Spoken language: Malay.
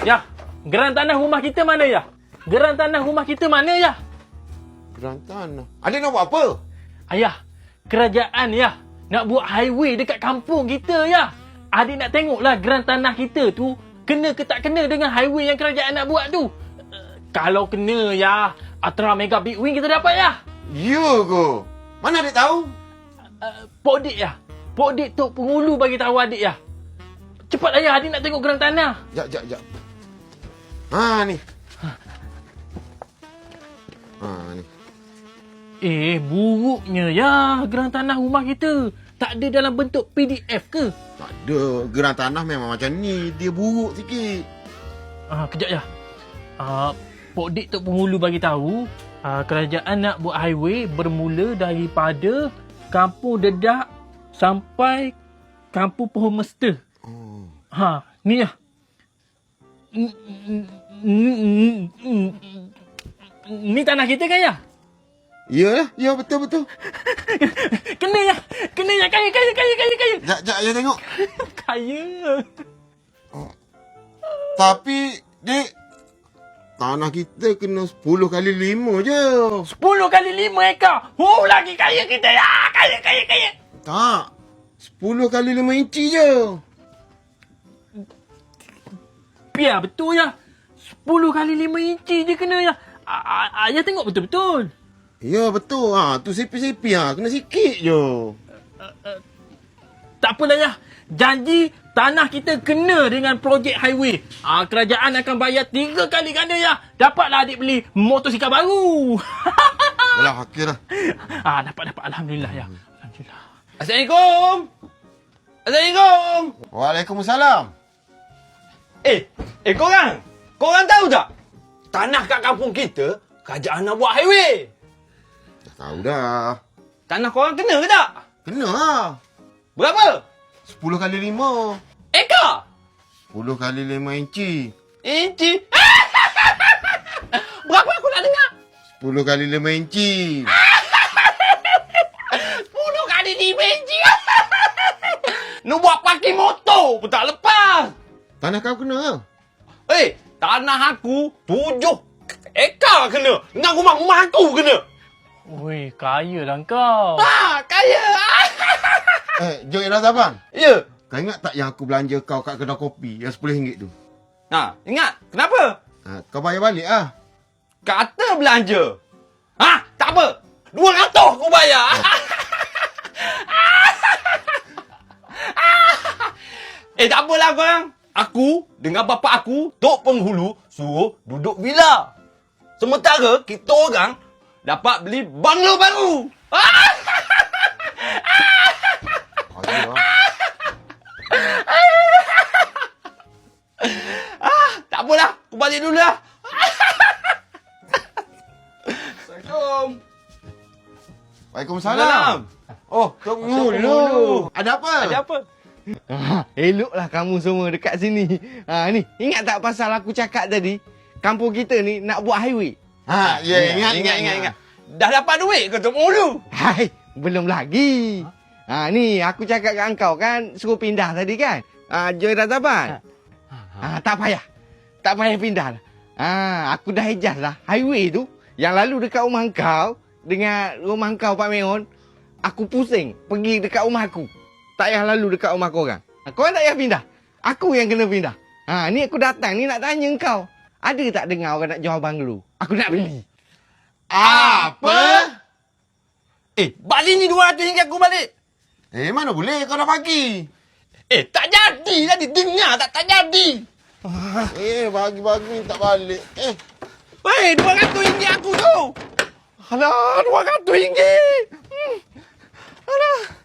Ya, geran tanah rumah kita mana ya? Geran tanah rumah kita mana ya? Geran tanah. Adik nak buat apa? Ayah, kerajaan ya nak buat highway dekat kampung kita ya. Adik nak tengoklah geran tanah kita tu kena ke tak kena dengan highway yang kerajaan nak buat tu. Kalau kena ya, Ultra Mega Big Wing kita dapat ya. Ya ke? Mana adik tahu? Pok Dik ya. Pok Dik Tok Pengulu bagi tahu adik ya. Cepat ayah, adik nak tengok geran tanah. Jap. Ha ni. Ha ni. Buruknya ya geran tanah rumah kita. Tak ada dalam bentuk PDF ke? Tak ada. Geran tanah memang macam ni. Dia buruk sikit. Kejap ya. Pok Dik Tok Penghulu bagi tahu, kerajaan nak buat highway bermula daripada Kampung Dedak sampai Kampung Pohon Mesta. Oh. Ni ya. Ni tanah kita kan ya? Ya, betul. Kena ya. Kaya. Jap, ya tengok. Kaya. Tapi, Dik, tanah kita kena 10 kali 5 je. 10 kali 5 ekar. Lagi kaya kita ya. Kaya. Tak. 10 kali 5 inci je. Biar betul ya. 10 kali 5 inci je kena ya. Ayah tengok betul-betul. Ya, betul. Tu sipi-sipi. Kena sikit je. Tak apalah ya. Janji tanah kita kena dengan projek highway. Kerajaan akan bayar 3 kali ganda ya. Dapatlah adik beli motosikal baru. Yalah, okey dah. Dapat. Alhamdulillah ya. Alhamdulillah. Assalamualaikum. Waalaikumsalam. Korang tahu tak? Tanah kat kampung kita, kerajaan nak buat highway. Dah tahu dah. Tanah korang kena ke tak? Kena lah. Berapa? 10 kali 5. Ekar? 10 kali 5 inci. Inci? Berapa aku nak dengar? 10 kali 5 inci. 10 kali 5 inci. Nak buat parking motor pun tak lepas. Tanah kau kena lah. Tanah aku 7 ekar kena. Dengan rumah aku kena. Oi, kaya dah kau. Kaya. Jom Eras Abang. Ya. Kau ingat tak yang aku belanja kau kat kedai kopi yang RM10 tu? Ingat. Kenapa? Kau bayar balik lah. Kata belanja. Tak apa. 200 aku bayar. Tak apalah korang. Aku dengan bapa aku, Tok Penghulu, suruh duduk villa. Sementara kita orang dapat beli banglo baru. Tak apalah. Aku balik dulu lah. Assalamualaikum. Waalaikumsalam. Oh, Tok Penghulu. Ada apa? Ada apa? Eloklah kamu semua dekat sini. Ni, ingat tak pasal aku cakap tadi? Kampung kita ni nak buat highway. Ingat. Dah dapat duit ke Tok Penghulu? Hai, belum lagi. Ni aku cakap kat engkau kan suruh pindah tadi kan? Joy Razaban. Tak payah pindah. Aku dah ejaz dah highway tu yang lalu dekat rumah engkau dengan rumah engkau Pak Meon. Aku pusing pergi dekat rumah aku. Tak payah lalu dekat rumah korang. Korang tak payah pindah. Aku yang kena pindah. Ni aku datang ni nak tanya engkau. Ada tak dengar orang nak jual banglo? Aku nak beli. Apa? Balik ni RM200 aku balik. Mana boleh kau dah bagi. Tak jadi tadi. Dengar tak jadi. Bagi-bagi tak balik. RM200 aku tu. Alah, RM200. Alah.